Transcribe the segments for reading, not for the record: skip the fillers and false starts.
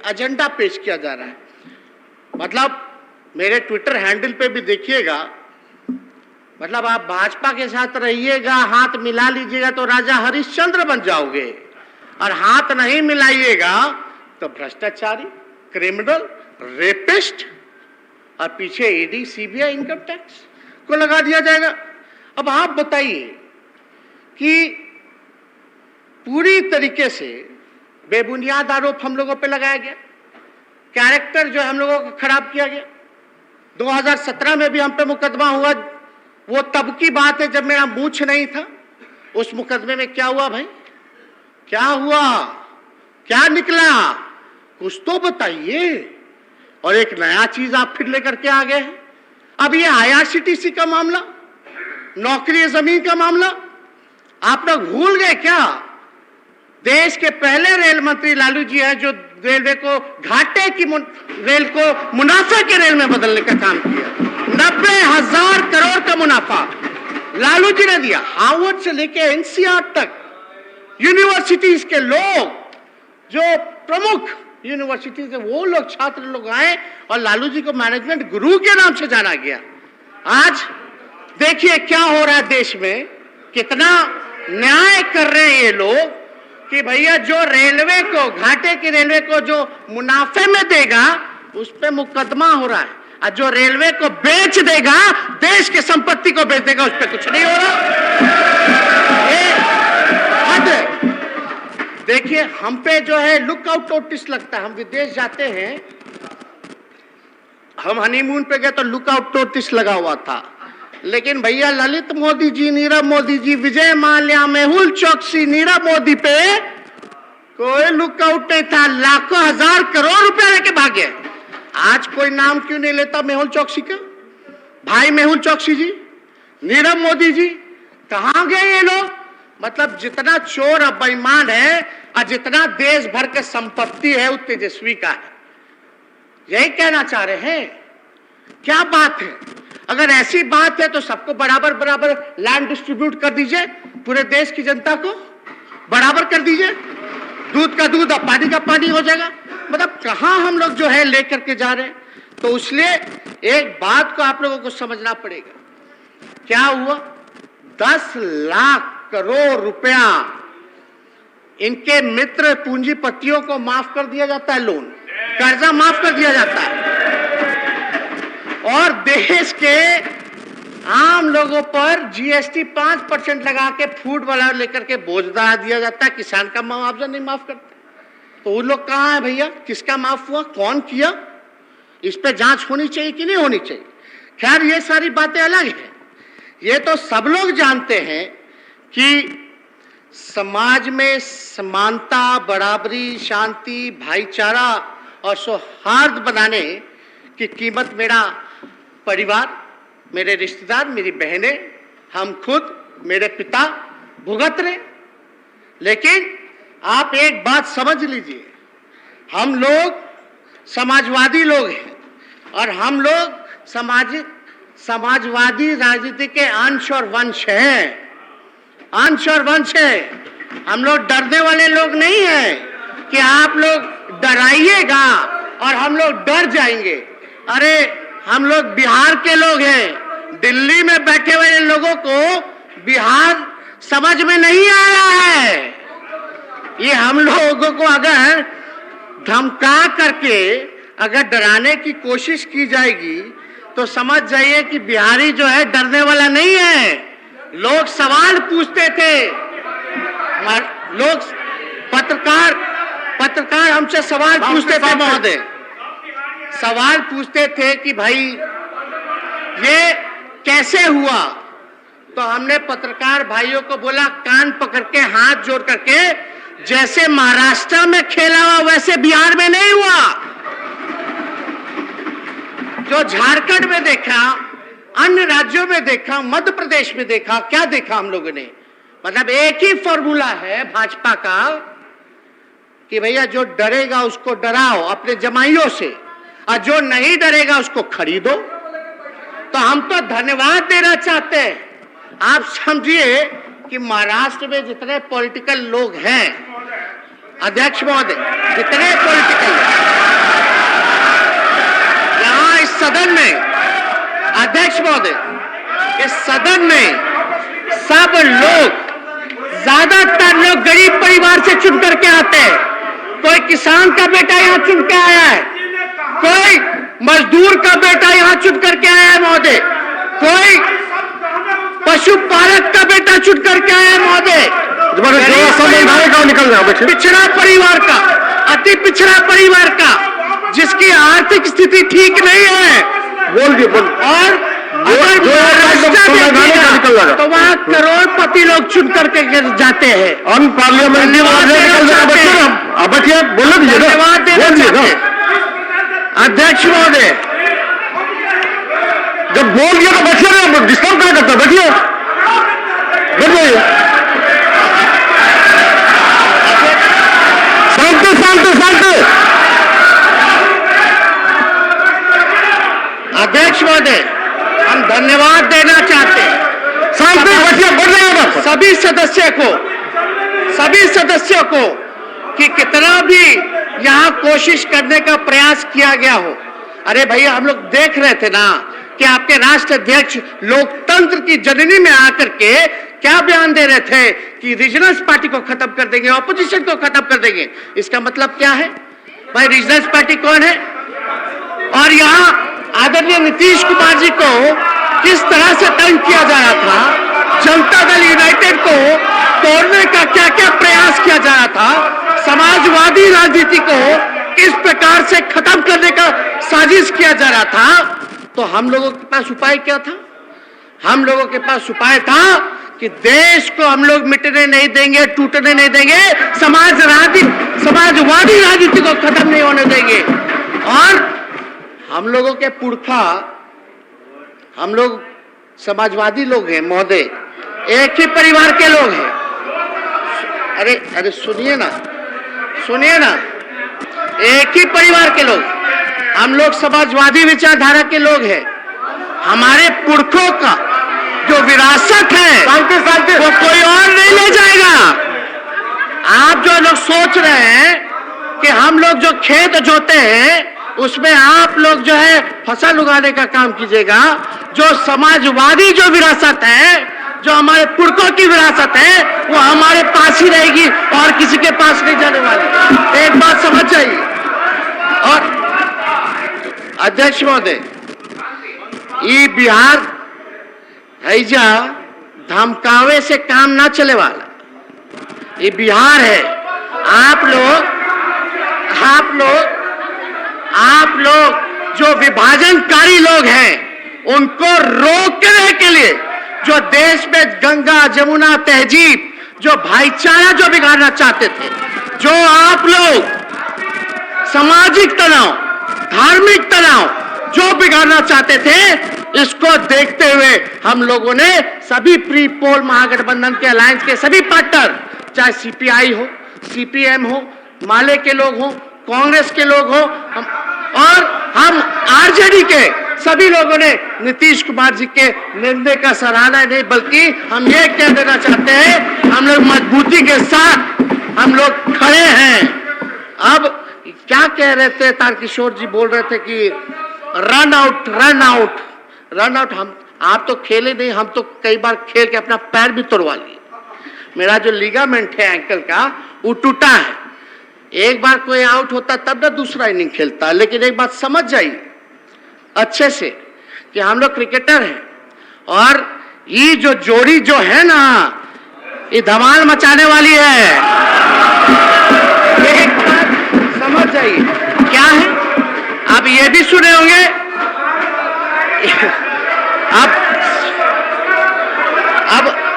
Agenda पेश किया जा रहा है। मतलब मेरे ट्विटर हैंडल पे भी देखिएगा, मतलब आप भाजपा के साथ रहिएगा, हाथ मिला लीजिएगा तो राजा हरिश्चंद्र बन जाओगे, और हाथ नहीं मिलाइएगा तो भ्रष्टाचारी, क्रिमिनल, रेपिस्ट, और पीछे ईडी, सीबीआई, इनकम टैक्स को लगा दिया जाएगा। अब आप बताइए कि पूरी तरीके से बेबुनियाद आरोप हम लोगों पे लगाया गया, कैरेक्टर जो हम लोगों को खराब किया गया। 2017 में भी हम पे मुकदमा हुआ, वो तब की बात है जब मेरा मूंछ नहीं था। उस मुकदमे में क्या हुआ भाई, क्या हुआ, क्या निकला, कुछ तो बताइए। और एक नया चीज आप फिर लेकर के आ गए हैं। अब ये आईआरसीटीसी का मामला, नौकरी जमीन का मामला, आप लोग भूल गए क्या? देश के पहले रेल मंत्री लालू जी हैं जो रेलवे को घाटे की रेल को मुनाफे के रेल में बदलने का काम किया। 90,000 करोड़ का मुनाफा लालू जी ने दिया। हार्वर्ड से लेके एनसीआर तक यूनिवर्सिटीज के लोग, जो प्रमुख यूनिवर्सिटीज है, वो लोग, छात्र लोग आए और लालू जी को मैनेजमेंट गुरु के नाम से जाना गया। आज देखिए क्या हो रहा है देश में, कितना न्याय कर रहे हैं ये लोग कि भैया जो रेलवे को, घाटे की रेलवे को जो मुनाफे में देगा उस पे मुकदमा हो रहा है, और जो रेलवे को बेच देगा, देश की संपत्ति को बेच देगा, उस पे कुछ नहीं हो रहा। ये हद है। देखिए हम पे जो है लुकआउट नोटिस लगता है। हम विदेश जाते हैं, हम हनीमून पे गए तो लुकआउट नोटिस लगा हुआ था, लेकिन भैया ललित मोदी जी, नीरव मोदी जी, विजय माल्या, मेहुल चौकसी, नीरव मोदी पे कोई लुकआउट नहीं था। लाखों हजार करोड़ रुपया लेके भागे। आज कोई नाम क्यों नहीं लेता मेहुल चौकसी का? भाई मेहुल चौकसी जी, नीरव मोदी जी, कहां गए ये लोग? मतलब जितना चोर और बेईमान है और जितना देश भर के संपत्ति है वो तेजस्वी का है। यही कहना चाह रहे हैं। क्या बात है? अगर ऐसी बात है तो सबको बराबर बराबर लैंड डिस्ट्रीब्यूट कर दीजिए, पूरे देश की जनता को बराबर कर दीजिए, दूध का दूध और पानी का पानी हो जाएगा। मतलब कहां हम लोग जो है लेकर के जा रहे हैं। तो इसलिए एक बात को आप लोगों को समझना पड़ेगा। क्या हुआ? 10 लाख करोड़ रुपया इनके मित्र पूंजीपतियों को माफ कर दिया जाता है, लोन, कर्जा माफ कर दिया जाता है, और देश के आम लोगों पर जीएसटी 5% लगा के फूड वाला लेकर के बोझ डाल दिया जाता है। किसान का मुआवजा नहीं माफ करते। तो वो लोग कहाँ है भैया? किसका माफ हुआ, कौन किया? इस पे जांच होनी चाहिए कि नहीं होनी चाहिए? खैर ये सारी बातें अलग है। ये तो सब लोग जानते हैं कि समाज में समानता, बराबरी, शांति, भाईचारा और सौहार्द बनाने की कीमत मेरा परिवार, मेरे रिश्तेदार, मेरी बहनें, हम खुद, मेरे पिता भुगत रहे। लेकिन आप एक बात समझ लीजिए, हम लोग समाजवादी लोग हैं और हम लोग समाजवादी राजनीति के अंश और वंश हैं, अंश और वंश है। हम लोग डरने वाले लोग नहीं हैं कि आप लोग डराइएगा और हम लोग डर जाएंगे। अरे हम लोग बिहार के लोग हैं। दिल्ली में बैठे हुए लोगों को बिहार समझ में नहीं आ रहा है। ये हम लोगों को अगर धमका करके अगर डराने की कोशिश की जाएगी तो समझ जाइए कि बिहारी जो है डरने वाला नहीं है। लोग सवाल पूछते थे, लोग पत्रकार हमसे सवाल पूछते थे महोदय, सवाल पूछते थे कि भाई ये कैसे हुआ। तो हमने पत्रकार भाइयों को बोला, कान पकड़ के हाथ जोड़ करके, जैसे महाराष्ट्र में खेला हुआ वैसे बिहार में नहीं हुआ। जो झारखंड में देखा, अन्य राज्यों में देखा, मध्य प्रदेश में देखा, क्या देखा हम लोगों ने? मतलब एक ही फॉर्मूला है भाजपा का कि भैया जो डरेगा उसको डराओ अपने जमाइयों से, और जो नहीं डरेगा उसको खरीदो। तो हम तो धन्यवाद देना चाहते हैं। आप समझिए कि महाराष्ट्र में जितने पॉलिटिकल लोग हैं, अध्यक्ष महोदय, जितने पॉलिटिकल सदन में, अध्यक्ष महोदय, इस सदन में सब लोग, ज्यादातर लोग गरीब परिवार से चुन करके आते हैं। कोई किसान का बेटा यहाँ चुन के आया है, कोई मजदूर का बेटा यहाँ चुन करके आया है महोदय, कोई पशुपालक का बेटा चुन करके आया है महोदय, पिछड़ा परिवार का, अति पिछड़ा परिवार का, जिसकी आर्थिक स्थिति ठीक नहीं है, और अगर तो वहाँ करोड़पति लोग चुन करके जाते हैं। धन्यवाद देना चाहते हैं अध्यक्ष महोदय। जब बोल दिया तो बैठिए ना, डिस्टर्ब क्या करता, बैठिए बैठिए, शांति शांति शांति। अध्यक्ष महोदय, हम धन्यवाद देना चाहते हैं शांति, बैठिए बैठ जाइएगा सभी सदस्यों को कि कितना भी यहाँ कोशिश करने का प्रयास किया गया हो। अरे भैया, हम लोग देख रहे थे ना कि आपके राष्ट्र अध्यक्ष लोकतंत्र की जननी में आकर के क्या बयान दे रहे थे कि रीजनल पार्टी को खत्म कर देंगे, ऑपोजिशन को खत्म कर देंगे। इसका मतलब क्या है भाई? रीजनल पार्टी कौन है? और यहाँ आदरणीय नीतीश कुमार जी को किस तरह से तंग किया जा रहा था, जनता दल यूनाइटेड को तोड़ने का क्या क्या प्रयास किया जा रहा था, समाजवादी राजनीति को किस प्रकार से खत्म करने का साजिश किया जा रहा था। तो हम लोगों के पास उपाय क्या था? हम लोगों के पास उपाय था कि देश को हम लोग मिटने नहीं देंगे, टूटने नहीं देंगे, समाजवादी राजनीति को खत्म नहीं होने देंगे। और हम लोगों के पुरखा, हम लोग समाजवादी लोग हैं महोदय, एक ही परिवार के लोग हैं। अरे अरे सुनिए ना, एक ही परिवार के लोग, हम लोग समाजवादी विचारधारा के लोग हैं। हमारे पुरखों का जो विरासत है वो कोई और नहीं ले जाएगा। आप जो लोग सोच रहे हैं कि हम लोग जो खेत जोते हैं उसमें आप लोग जो है फसल उगाने का काम कीजिएगा। जो समाजवादी जो विरासत है, जो हमारे पुरखों की विरासत है, वो हमारे पास ही रहेगी और किसी के पास नहीं जाने वाली। एक बात समझ जाइए। और अध्यक्ष महोदय, ये बिहार हैजा धमकावे से काम ना चले वाला, ये बिहार है। आप लोग जो विभाजनकारी लोग हैं, उनको रोकने के लिए, जो देश में गंगा जमुना तहजीब, जो भाईचारा जो बिगाड़ना चाहते थे, जो आप लोग सामाजिक तनाव, धार्मिक तनाव जो बिगाड़ना चाहते थे, इसको देखते हुए हम लोगों ने सभी प्री पोल महागठबंधन के अलायंस के सभी पार्टनर, चाहे सीपीआई हो, सीपीएम हो, माले के लोग हो, कांग्रेस के लोग हो, और हम आरजेडी के सभी लोगों ने नीतीश कुमार जी के निर्णय का सराहना नहीं, बल्कि हम ये कह देना चाहते हैं, हम लोग मजबूती के साथ हम लोग खड़े हैं। अब क्या कह रहे थे, तारकिशोर जी बोल रहे थे कि रन आउट। हम आप तो खेले नहीं, हम तो कई बार खेल के अपना पैर भी तोड़वा लिए। मेरा जो लिगामेंट है एंकल का, वो टूटा है। एक बार कोई आउट होता तब ना दूसरा इनिंग खेलता। लेकिन एक बात समझ जाइए अच्छे से कि हम लोग क्रिकेटर हैं, और ये जो जोड़ी जो है ना, ये धमाल मचाने वाली है। एक बात समझ जाइए क्या है। आप ये भी सुने होंगे,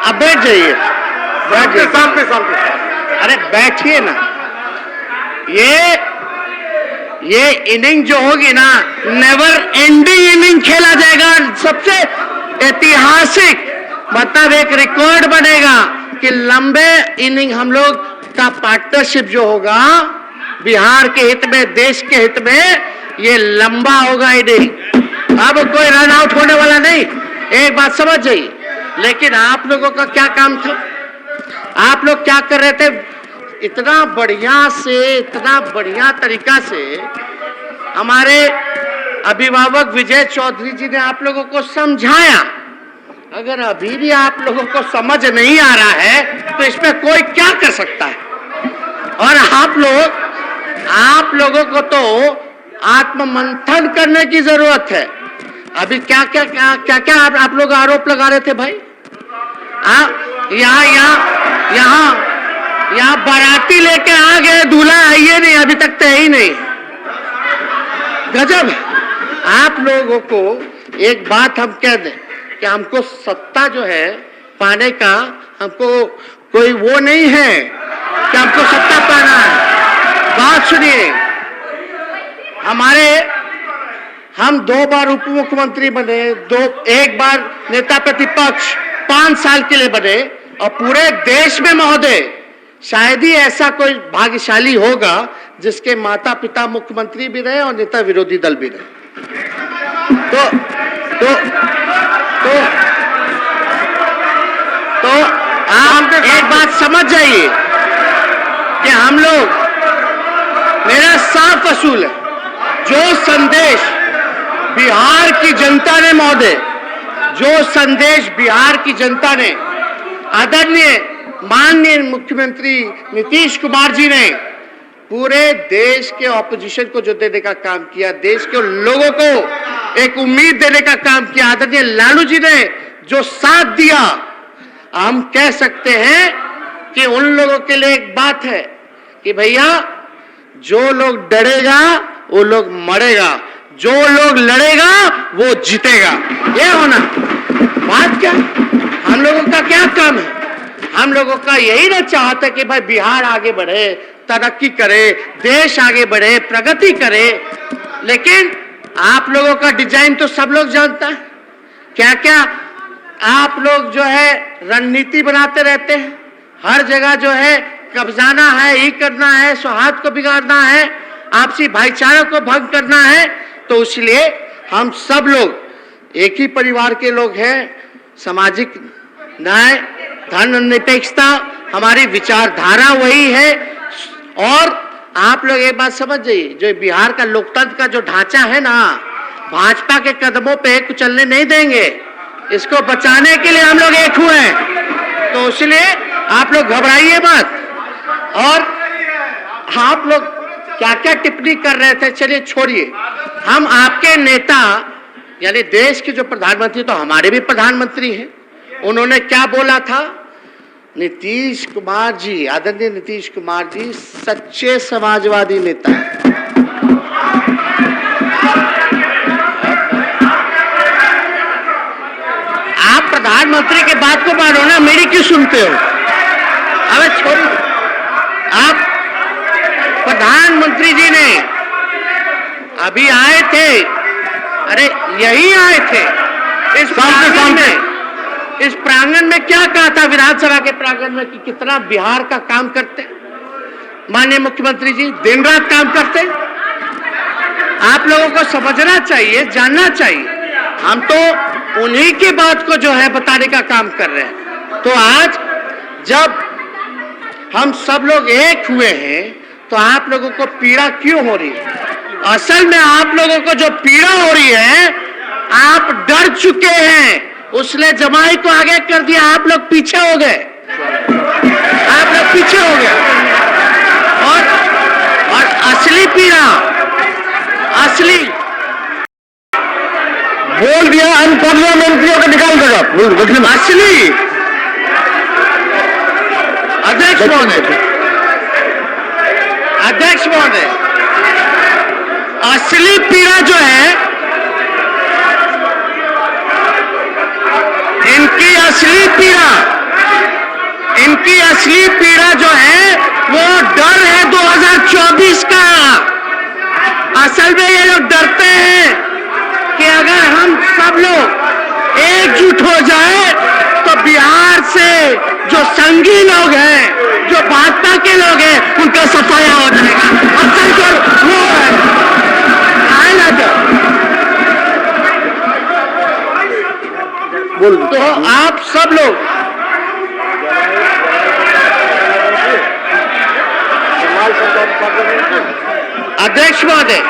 अब बैठ जाइए, अरे बैठिए ना। ये इनिंग जो होगी ना, नेवर एंडिंग इनिंग खेला जाएगा। सबसे ऐतिहासिक, मतलब एक रिकॉर्ड बनेगा कि लंबे इनिंग हम लोग का पार्टनरशिप जो होगा, बिहार के हित में, देश के हित में, ये लंबा होगा इनिंग। अब कोई रन आउट होने वाला नहीं, एक बात समझ जाइए। लेकिन आप लोगों का क्या काम था? आप लोग क्या कर रहे थे? इतना बढ़िया तरीका से हमारे अभिभावक विजय चौधरी जी ने आप लोगों को समझाया। अगर अभी भी आप लोगों को समझ नहीं आ रहा है तो इसमें कोई क्या कर सकता है। और आप लोगों को तो आत्ममंथन करने की जरूरत है। अभी क्या आप लोग आरोप लगा रहे थे भाई? यहाँ बाराती लेके आ गए, दूल्हा है ये नहीं, अभी तक तो है ही नहीं। गजब। आप लोगों को एक बात हम कह दें कि हमको सत्ता जो है पाने का हमको कोई वो नहीं है कि हमको सत्ता पाना है। बात सुनिए, हम 2 बार उप मुख्यमंत्री बने, एक बार नेता प्रतिपक्ष 5 साल के लिए बने, और पूरे देश में महोदय शायद ही ऐसा कोई भाग्यशाली होगा जिसके माता पिता मुख्यमंत्री भी रहे और नेता विरोधी दल भी रहे। तो आप एक बात समझ जाइए कि हम लोग, मेरा साफ असूल है, जो संदेश बिहार की जनता ने महोदय, जो संदेश बिहार की जनता ने आदरणीय माननीय मुख्यमंत्री नीतीश कुमार जी ने पूरे देश के ऑपोजिशन को जो देने का काम किया, देश के लोगों को एक उम्मीद देने का काम किया, आदरणीय लालू जी ने जो साथ दिया, हम कह सकते हैं कि उन लोगों के लिए एक बात है कि भैया जो लोग डरेगा वो लोग मरेगा, जो लोग लड़ेगा वो जीतेगा। ये होना बात क्या, हम लोगों का क्या काम है? हम लोगों का यही ना चाहता कि भाई बिहार आगे बढ़े, तरक्की करे, देश आगे बढ़े, प्रगति करे। लेकिन आप लोगों का डिजाइन तो सब लोग जानता है। क्या क्या आप लोग जो है रणनीति बनाते रहते हैं, हर जगह जो है कब्जाना है, ये करना है, सौहार्द को बिगाड़ना है, आपसी भाईचारा को भंग करना है। तो इसलिए हम सब लोग एक ही परिवार के लोग हैं। सामाजिक न्याय, धर्मनिरपेक्षता हमारी विचारधारा वही है। और आप लोग एक बात समझ जाइए, जो बिहार का लोकतंत्र का जो ढांचा है ना, भाजपा के कदमों पे कुचलने नहीं देंगे। इसको बचाने के लिए हम लोग एक हुए हैं। तो इसलिए आप लोग घबराइए मत। और आप लोग क्या क्या टिप्पणी कर रहे थे, चलिए छोड़िए। हम आपके नेता यानी देश के जो प्रधानमंत्री, तो हमारे भी प्रधानमंत्री हैं, उन्होंने क्या बोला था? नीतीश कुमार जी, आदरणीय नीतीश कुमार जी सच्चे समाजवादी नेता हैं। आप प्रधानमंत्री के बात को मानो ना, मेरी क्यों सुनते हो? अबे छोड़िए। आप प्रधानमंत्री जी ने अभी आए थे, अरे यही आए थे इस प्रांगण में क्या कहा था विधानसभा के प्रांगण में कि कितना बिहार का काम करते माननीय मुख्यमंत्री जी, दिन रात काम करते। आप लोगों को समझना चाहिए, जानना चाहिए। हम तो उन्हीं की बात को जो है बताने का काम कर रहे हैं। तो आज जब हम सब लोग एक हुए हैं तो आप लोगों को पीड़ा क्यों हो रही है? असल में आप लोगों को जो पीड़ा हो रही है, आप डर चुके हैं, उसने जमाई को आगे कर दिया, आप लोग पीछे हो गए, आप लोग पीछे हो गए। और असली पीड़ा, असली बोल दिया अनपार्लियामेंट्रियों को निकाल देगा। असली अध्यक्ष महोदय, असली पीड़ा जो है, इनकी असली पीड़ा जो है वो डर है 2024 का। असल में ये लोग डरते हैं कि अगर हम सब लोग एकजुट हो जाए तो बिहार से जो संघी लोग हैं, जो भाजपा के लोग हैं, उनका सफाया हो जाएगा। असल जो वो है तो आप सब लोग अध्यक्ष महोदय,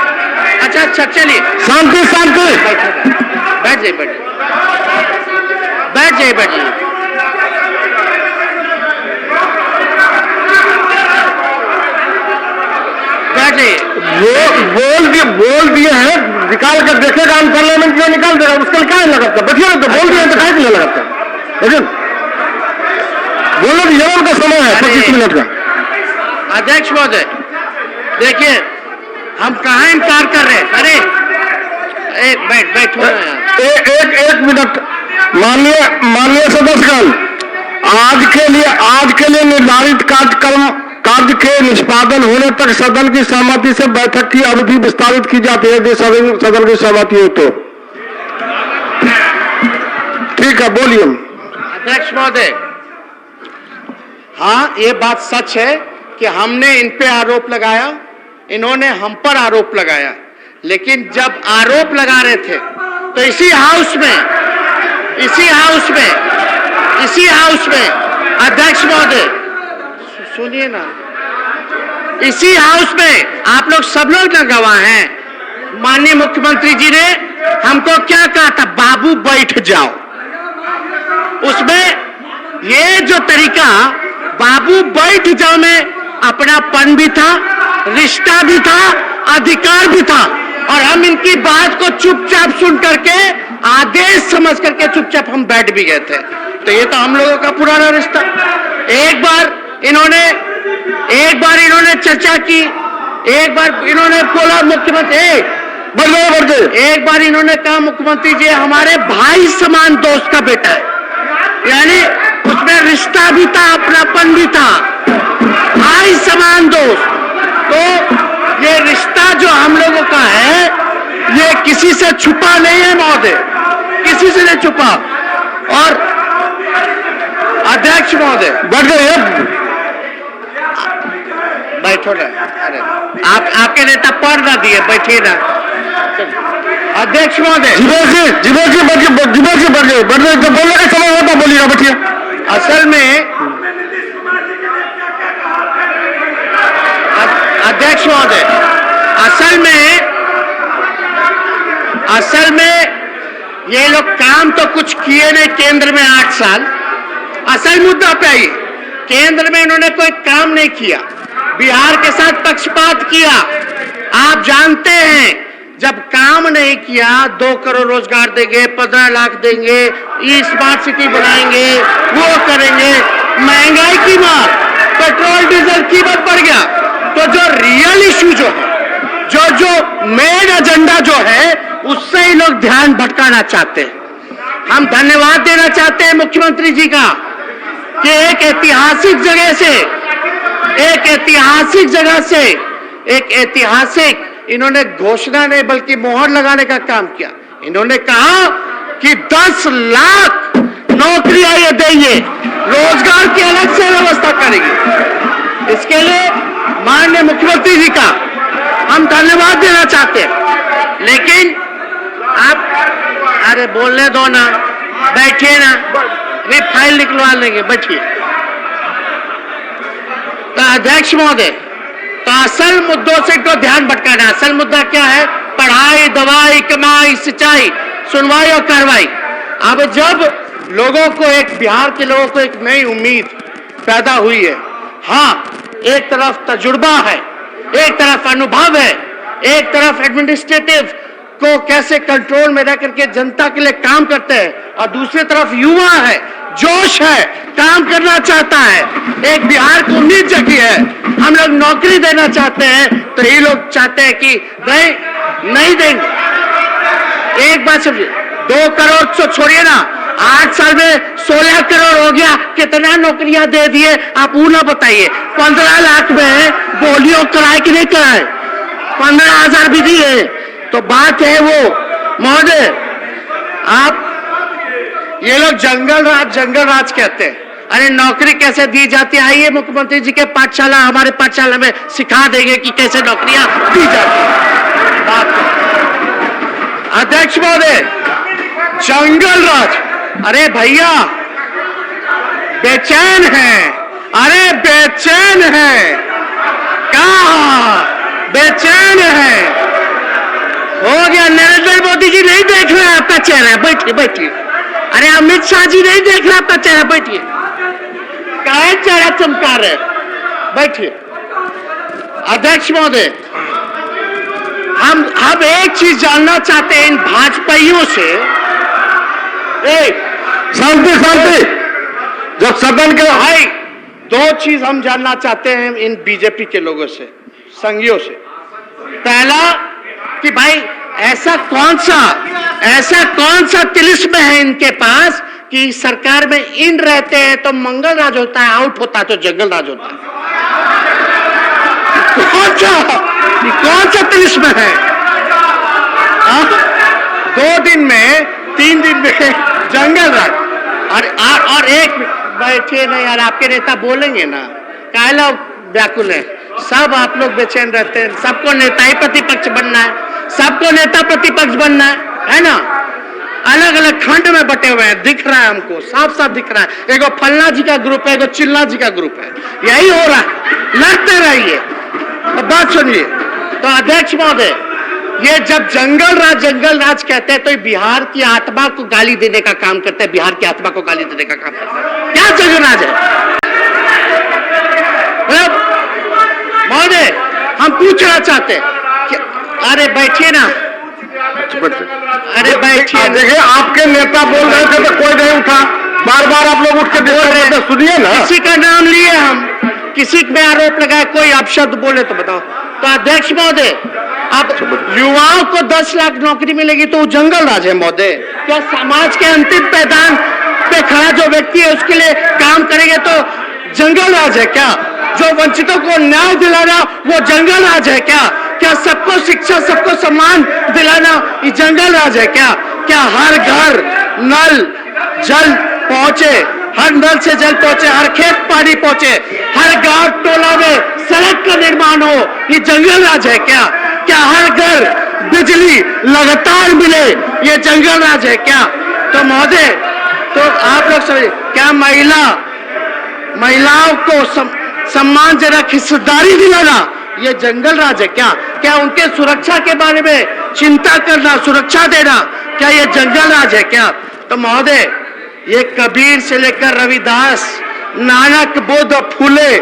अच्छा अच्छा चलिए शांति शांति। बैठ जाइए बैठ जाइए बैठ जाइए। बोल दिए हैं, निकाल कर देखेगा हम पार्लियामेंट में निकाल देगा, उसका क्या लगाता? बैठिए ना, तो बोल दिए तो क्या लगाता? लेकिन बोलो कि ये उनका समय है 25 मिनट का। अध्यक्ष महोदय देखिए हम कहाँ इनकार कर रहे हैं। अरे बैठो एक मिनट। माननीय सदस्यगण, आज के लिए निर्धारित कार्य के निष्पादन होने तक सदन की सहमति से बैठक की अवधि विस्तारित की जाती है। यदि सदन की सहमति हो तो ठीक है, बोलिए। अध्यक्ष महोदय, हाँ ये बात सच है कि हमने इन पे आरोप लगाया, इन्होंने हम पर आरोप लगाया, लेकिन जब आरोप लगा रहे थे तो इसी हाउस में अध्यक्ष महोदय सुनिए ना, इसी हाउस में आप लोग सब लोग ना गवाह हैं। माननीय मुख्यमंत्री जी ने हमको क्या कहा था, बाबू बैठ जाओ। उसमें ये जो तरीका बाबू बैठ जाओ में अपनापन भी था, रिश्ता भी था, अधिकार भी था, और हम इनकी बात को चुपचाप सुन करके आदेश समझ करके चुपचाप हम बैठ भी गए थे। तो ये तो हम लोगों का पुराना रिश्ता। एक बार इन्होंने चर्चा की, एक बार इन्होंने बोला मुख्यमंत्री एक बार इन्होंने कहा मुख्यमंत्री जी हमारे भाई समान दोस्त का बेटा है, यानी उसमें रिश्ता भी था, अपनापन भी था, भाई समान दोस्त। तो ये रिश्ता जो हम लोगों का है ये किसी से छुपा नहीं है महोदय, किसी से नहीं छुपा। और अध्यक्ष महोदय बैठो ना, अरे आपके नेता पढ़ ना दिए, बैठिए ना। अध्यक्ष महोदय जी बोलिए, तो बोलने का समय होता बोलिएगा, बैठिए। असल में अध्यक्ष महोदय असल में ये लोग काम तो कुछ किए नहीं केंद्र में 8 साल। असल मुद्दा पे आइए, केंद्र में इन्होंने कोई काम नहीं किया, बिहार के साथ पक्षपात किया। आप जानते हैं जब काम नहीं किया 2 करोड़ रोजगार देंगे, 15 लाख देंगे, ये स्मार्ट सिटी बनाएंगे, वो करेंगे, महंगाई की मार, पेट्रोल डीजल कीमत बढ़ गया। तो जो रियल इशू जो है, जो मेन एजेंडा जो है, उससे ही लोग ध्यान भटकाना चाहते हैं। हम धन्यवाद देना चाहते हैं मुख्यमंत्री जी का कि एक ऐतिहासिक इन्होंने घोषणा नहीं बल्कि मोहर लगाने का काम किया। इन्होंने कहा कि 10 लाख नौकरियां ये देंगे, रोजगार की अलग से व्यवस्था करेंगे। इसके लिए माननीय मुख्यमंत्री जी का हम धन्यवाद देना चाहते हैं। लेकिन आप अरे बोलने दो ना, बैठिए ना, वे फाइल निकलवा लेंगे, बैठिए। तो अध्यक्ष महोदय, तो असल मुद्दों से तो ध्यान भटकाना। असल मुद्दा क्या है? पढ़ाई, दवाई, कमाई, सिंचाई, सुनवाई और कार्रवाई। अब जब लोगों को बिहार के लोगों को एक नई उम्मीद पैदा हुई है, हाँ एक तरफ तजुर्बा है, एक तरफ अनुभव है, एक तरफ एडमिनिस्ट्रेटिव को कैसे कंट्रोल में रह करके जनता के लिए काम करते हैं, और दूसरी तरफ युवा है, जोश है, काम करना चाहता है, एक बिहार को उम्मीद जगी है, हम लोग नौकरी देना चाहते हैं। तो ये लोग चाहते हैं कि नहीं देंगे। एक बात समझिए, 2 करोड़ तो छोड़िए ना, 8 साल में 16 करोड़ हो गया, कितना नौकरियां दे दिए आप वो ना बताइए। 15 लाख में पोलियो कराए कि नहीं कराए, 15,000 भी दिए। तो बात है वो महोदय, आप ये लोग जंगल राज कहते हैं। अरे नौकरी कैसे दी जाती है, आइए मुख्यमंत्री जी के पाठशाला, हमारे पाठशाला में सिखा देंगे कि कैसे नौकरियां दी जाती है। बात अध्यक्ष महोदय, जंगल राज, अरे भैया बेचैन है, अरे बेचैन है, कहा बेचैन है। आपका चेहरा, बैठिए बैठिए। अरे अमित शाह जी नहीं देख रहा आपका चेहरा, बैठिए। क्या चेहरा चमका रहे, बैठिए। अध्यक्ष महोदय, हम एक चीज जानना चाहते हैं इन भाजपाइयों से। शांति शांति, जब सदन के भाई दो चीज हम जानना चाहते हैं इन बीजेपी के लोगों से, संघियों से। पहला कि भाई ऐसा कौन सा तिलिस्म है इनके पास कि सरकार में इन रहते हैं तो मंगल राज होता है, आउट होता है तो जंगल राज होता है। कौन सा तिलिस्म है? 2 दिन में 3 दिन में जंगल राज। और एक बैठिए ना यार, आपके नेता बोलेंगे ना, काला व्याकुल है, सब आप लोग बेचैन रहते हैं। सबको नेता ही प्रतिपक्ष बनना है, सबको नेता प्रतिपक्ष बनना है ना। अलग अलग खंड में बटे हुए हैं, दिख रहा है हमको, साफ साफ दिख रहा है। एगो फलना जी का ग्रुप है, एगो चिल्ला जी का ग्रुप है, यही हो रहा है। लड़ते रहिए। बात सुनिए। तो अध्यक्ष महोदय, ये जब जंगल राज कहते हैं तो ये बिहार की आत्मा को गाली देने का काम करते हैं, बिहार की आत्मा को गाली देने का काम करते हैं। क्या जंगल राज है महोदय? हम पूछना चाहते हैं कि अरे बैठिए ना, अरे बैठिए। देखिए, आपके नेता बोल रहे थे तो कोई नहीं उठा, बार बार आप लोग उठ के बोल रहे थे, सुनिए ना। किसी का नाम लिए हम, किसी पे आरोप लगाए, कोई अपशब्द बोले तो बताओ। तो अध्यक्ष महोदय, अब युवाओं को 10 लाख नौकरी मिलेगी तो वो जंगल राज है महोदय? क्या समाज के अंतिम पैदान पे खड़ा जो व्यक्ति है उसके लिए काम करेंगे तो जंगल राज है क्या? जो वंचितों को न्याय दिलाना वो जंगल राज है क्या? क्या सबको शिक्षा, सबको सम्मान दिलाना ये जंगल राज है क्या? क्या हर घर नल जल पहुंचे, हर नल से जल पहुंचे, हर खेत पानी पहुंचे, हर गांव टोला में सड़क का निर्माण हो, ये जंगल राज है क्या? क्या हर घर बिजली लगातार मिले, ये जंगल राज है क्या? तो महोदय, तो आप लोग समझिए, क्या महिलाओं को सम्मानजनक हिस्सेदारी दिलाना ये जंगल राज है क्या? क्या उनके सुरक्षा के बारे में चिंता करना, सुरक्षा देना, क्या ये जंगल राज है क्या? तो महोदय, ये कबीर से लेकर रविदास, नानक, बुद्ध, फूले,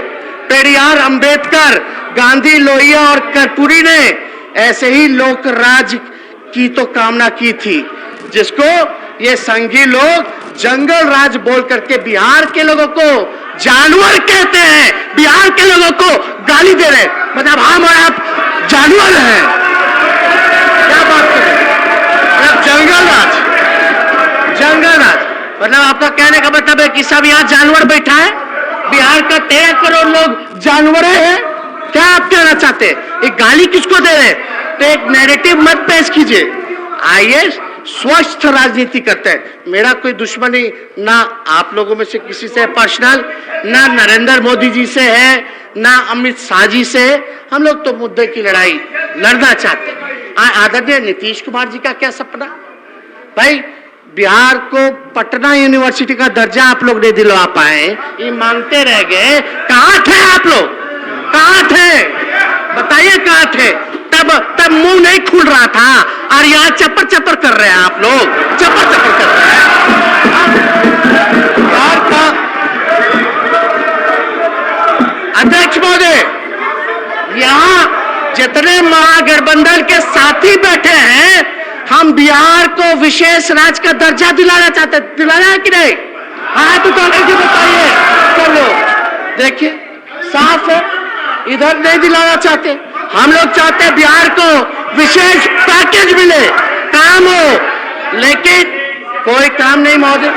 पेरियार, अंबेडकर, गांधी, लोहिया और कर्पूरी ने ऐसे ही लोक राज की तो कामना की थी, जिसको ये संघी लोग जंगल राज बोल करके बिहार के लोगों को जानवर कहते हैं, बिहार के लोगों को गाली दे रहे, मतलब हम और आप जानवर हैं। क्या बात करें? मतलब जंगल राज मतलब आपका कहने का मतलब है कि सब यहाँ जानवर बैठा है? बिहार का 13 करोड़ लोग जानवर हैं? क्या आप कहना चाहते हैं? ये गाली किसको दे रहे? तो एक नैरेटिव मत पेश कीजिए। आइए स्वस्थ राजनीति करते हैं। मेरा कोई दुश्मनी ना आप लोगों में से किसी से पर्सनल, ना नरेंद्र मोदी जी से है, ना अमित शाह जी से। हम लोग तो मुद्दे की लड़ाई लड़ना चाहते हैं। आदरणीय नीतीश कुमार जी का क्या सपना? भाई बिहार को पटना यूनिवर्सिटी का दर्जा आप लोग नहीं दिलवा पाए, ये मांगते रह गए। कहाँ थे आप लोग? कहाँ थे? बताइए कहाँ थे? तब मुंह नहीं खुल रहा था, और यहाँ चप्पर चप्पर कर रहे हैं आप लोग, चप्पर चप्पर कर रहे हैं। अध्यक्ष महोदय, यहाँ जितने महागठबंधन के साथी बैठे हैं, हम बिहार को विशेष राज्य का दर्जा दिलाना चाहते, दिलाना है कि नहीं? हाथ उठा के बताइए। चलो देखिए, साफ है, इधर नहीं दिलाना चाहते। हम लोग चाहते हैं बिहार को विशेष पैकेज मिले, काम हो, लेकिन कोई काम नहीं महोदय।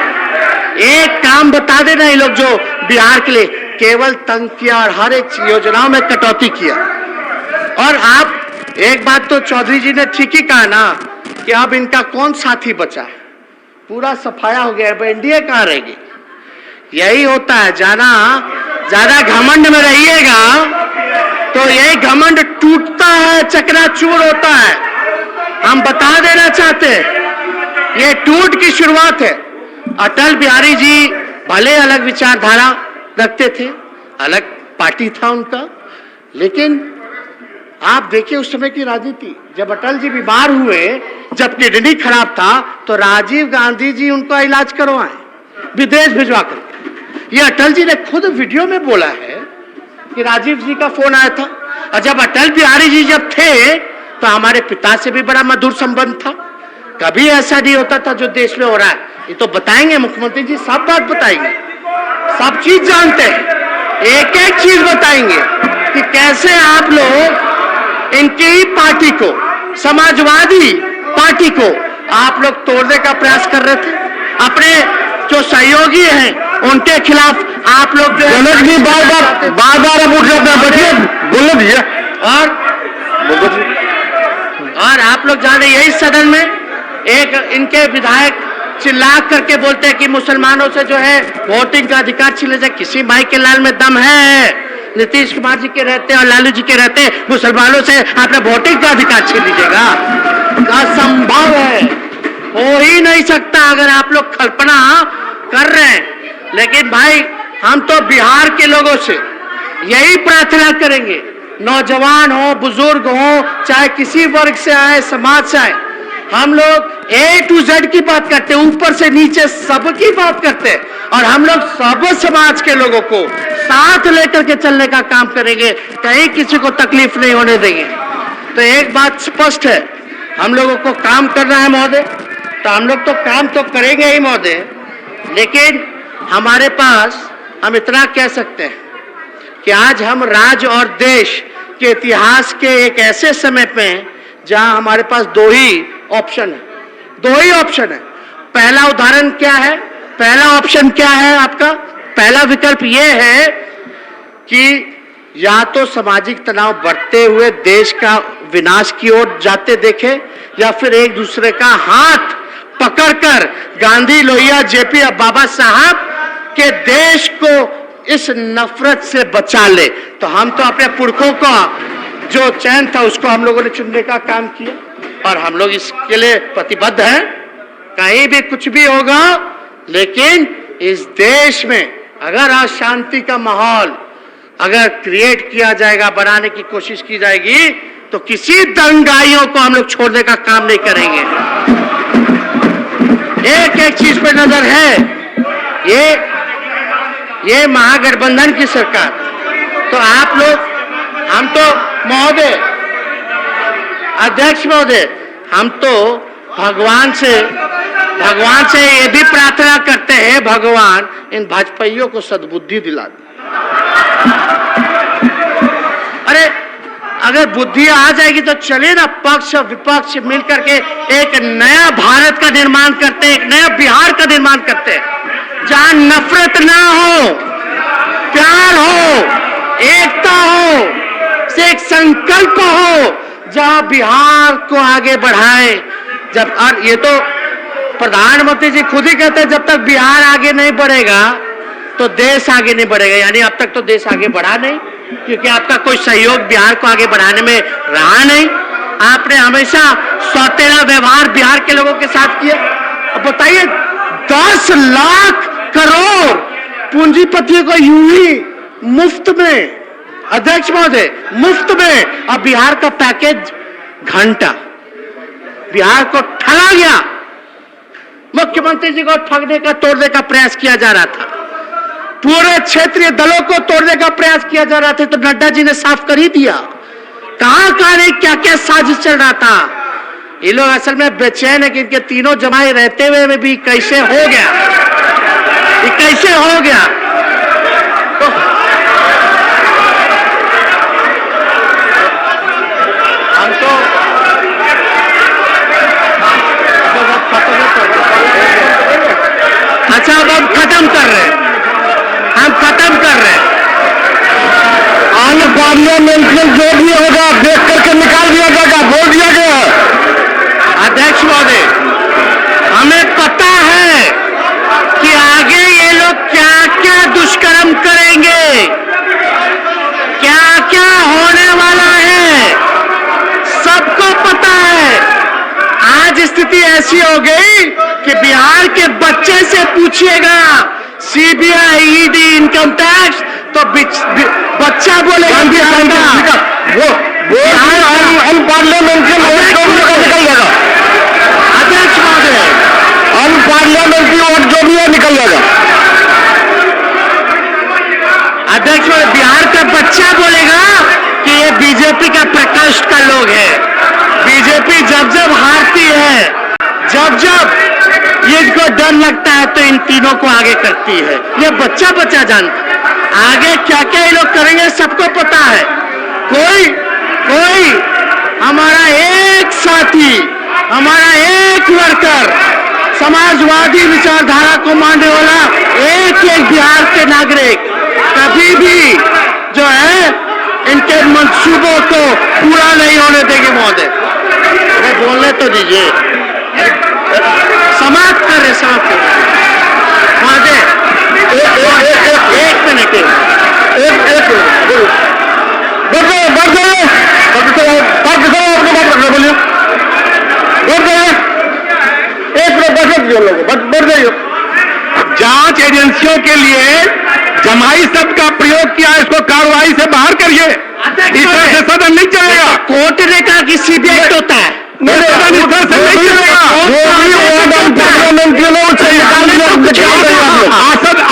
एक काम बता देना, ये लोग जो बिहार के लिए केवल तंग किया और हर एक योजनाओं में कटौती किया। और आप एक बात तो चौधरी जी ने ठीक ही कहा ना कि अब इनका कौन साथी बचा है, पूरा सफाया हो गया, अब एनडीए कहाँ रहेगी? यही होता है, ज्यादा घमंड में रहिएगा तो यही घमंड टूटता है, चकनाचूर होता है। हम बता देना चाहते हैं, ये टूट की शुरुआत है। अटल बिहारी जी भले अलग विचारधारा रखते थे, अलग पार्टी था उनका, लेकिन आप देखिए उस समय की राजनीति, जब अटल जी बीमार हुए, जब किडनी खराब था, तो राजीव गांधी जी उनका इलाज करवाए विदेश भिजवा कर। ये अटल जी ने खुद वीडियो में बोला है कि राजीव जी का फोन आया था। और जब अटल बिहारी जी जब थे तो हमारे पिता से भी बड़ा मधुर संबंध था। कभी ऐसा नहीं होता था जो देश में हो रहा है। ये तो बताएंगे मुख्यमंत्री जी, सब बात बताएंगे, सब चीज जानते हैं, एक एक चीज बताएंगे कि कैसे आप लोग इनकी ही पार्टी को, समाजवादी पार्टी को आप लोग तोड़ने का प्रयास कर रहे थे। अपने जो सहयोगी हैं उनके खिलाफ आप लोग जो जनक जी बार बार अब उठ जाते हैं, बैठिए बोलने दीजिए। और आप लोग जाने यही सदन में एक इनके विधायक चिल्ला करके बोलते हैं कि मुसलमानों से जो है वोटिंग का अधिकार छीने जाए। किसी माई के लाल में दम है? नीतीश कुमार जी के रहते और लालू जी के रहते मुसलमानों से आपने वोटिंग का अधिकार छीन लीजिएगा? असंभव है, हो ही नहीं सकता अगर आप लोग कल्पना कर रहे हैं। लेकिन भाई हम तो बिहार के लोगों से यही प्रार्थना करेंगे, नौजवान हो, बुजुर्ग हो, चाहे किसी वर्ग से आए, समाज से आए, हम लोग A to Z की बात करते हैं, ऊपर से नीचे सबकी बात करते हैं। और हम लोग सब समाज के लोगों को साथ लेकर के चलने का काम करेंगे, कहीं किसी को तकलीफ नहीं होने देंगे। तो एक बात स्पष्ट है, हम लोगों को काम करना है महोदय, तो हम लोग तो काम तो करेंगे ही महोदय। लेकिन हमारे पास हम इतना कह सकते हैं कि आज हम राज्य और देश के इतिहास के एक ऐसे समय पे हैं जहां हमारे पास दो ही ऑप्शन है, दो ही ऑप्शन है। पहला उदाहरण क्या है, पहला ऑप्शन क्या है आपका? पहला विकल्प यह है कि या तो सामाजिक तनाव बढ़ते हुए देश का विनाश की ओर जाते देखे, या फिर एक दूसरे का हाथ पकड़कर गांधी, लोहिया, जेपी और बाबा साहब के देश को इस नफरत से बचा ले। तो हम तो अपने पुरखों का जो चयन था उसको हम लोगों ने चुनने का काम किया और हम लोग इसके लिए प्रतिबद्ध हैं। कहीं भी कुछ भी होगा, लेकिन इस देश में अगर अशांति का माहौल अगर क्रिएट किया जाएगा, बनाने की कोशिश की जाएगी, तो किसी दंगाइयों को हम लोग छोड़ने का काम नहीं करेंगे। एक एक चीज पे नजर है, ये महागठबंधन की सरकार। तो आप लोग, हम तो महोदय, अध्यक्ष महोदय, हम तो भगवान से ये भी प्रार्थना करते हैं, भगवान इन भाजपाइयों को सद्बुद्धि दिला दे। अरे अगर बुद्धि आ जाएगी तो चलिए ना, पक्ष और विपक्ष मिलकर के एक नया भारत का निर्माण करते हैं, एक नया बिहार का निर्माण करते हैं, जहां नफरत ना हो, प्यार हो, एकता हो, से एक संकल्प हो, जहां बिहार को आगे बढ़ाए। जब, और ये तो प्रधानमंत्री जी खुद ही कहते हैं, जब तक बिहार आगे नहीं बढ़ेगा तो देश आगे नहीं बढ़ेगा। यानी अब तक तो देश आगे बढ़ा नहीं, क्योंकि आपका कोई सहयोग बिहार को आगे बढ़ाने में रहा नहीं। आपने हमेशा सौतेला व्यवहार बिहार के लोगों के साथ किया। अब बताइए, 10 लाख करोड़ पूंजीपतियों को यूं ही मुफ्त में, अध्यक्ष महोदय, मुफ्त में। अब बिहार का पैकेज घंटा, बिहार को ठगा गया। मुख्यमंत्री जी को ठगने का, तोड़ने का प्रयास किया जा रहा था, पूरे क्षेत्रीय दलों को तोड़ने का प्रयास किया जा रहा था। तो नड्डा जी ने साफ कर ही दिया, कहां नहीं, क्या क्या साजिश चल रहा था। ये लोग असल में बेचैन है कि इनके तीनों जमाए रहते हुए में भी कैसे हो गया, ये कैसे हो गया। तो हम तो अच्छा, अब हम खत्म कर रहे हैं, हम खत्म कर रहे हैं। आने पार्लियामेंट में जो भी होगा देख करके निकाल दिया जाएगा, बोल दिया गया है। अध्यक्ष महोदय, हमें पता है कि आगे ये लोग क्या क्या दुष्कर्म करेंगे, क्या क्या होने वाला है, सबको पता है। आज स्थिति ऐसी हो गई कि बिहार के बच्चे से पूछिएगा सीबीआई, ईडी, इनकम टैक्स, तो बच्चा बोलेगा। अनपार्लियामेंट्री वोट जो भी है निकल जाएगा। अध्यक्ष महोदय, अनपार्लियामेंट्री वोट जो भी है निकल जाएगा। अध्यक्ष महोदय, बिहार का बच्चा बोलेगा कि ये बीजेपी का प्रकोष्ठ का लोग है। बीजेपी जब जब हारती है, जब जब इनको डर लगता है तो इन तीनों को आगे करती है। ये बच्चा बच्चा जानता है। आगे क्या क्या ये लोग करेंगे सबको पता है। कोई हमारा एक साथी, हमारा एक वर्कर, समाजवादी विचारधारा को मानने वाला एक बिहार के नागरिक कभी भी जो है इनके मंसूबों को पूरा नहीं होने देंगे। महोदय, बोलने तो दीजिए, समाप्त कर रहे महोदय। एक मिनट, बोलिए, बढ़ जाइए। जांच एजेंसियों के लिए जमाई शब्द का प्रयोग किया, इसको कार्रवाई से बाहर करिए। इस तरह से सदन नहीं चलेगा। कोर्ट ने कहा कि सीबीआई होता है, सदन इस तरह से नहीं चलेगा।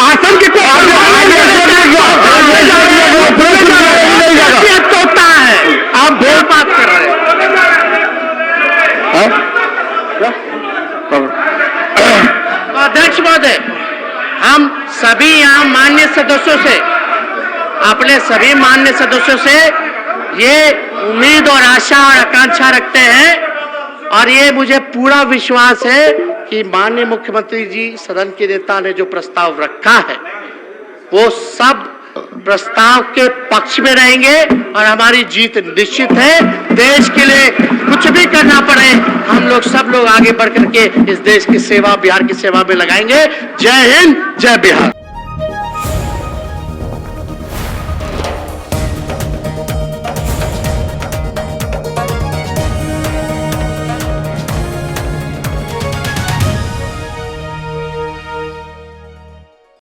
आसन के होता है। आप बहुत बात कर रहे हैं। अध्यक्ष महोदय, हम सभी यहाँ माननीय सदस्यों से, अपने सभी माननीय सदस्यों से ये उम्मीद और आशा और आकांक्षा रखते हैं, और ये मुझे पूरा विश्वास है कि माननीय मुख्यमंत्री जी सदन के नेता ने जो प्रस्ताव रखा है वो सब प्रस्ताव के पक्ष में रहेंगे और हमारी जीत निश्चित है। देश के लिए कुछ भी करना पड़े, हम लोग सब लोग आगे बढ़ करके इस देश की सेवा, बिहार की सेवा में लगाएंगे। जय हिंद, जय बिहार।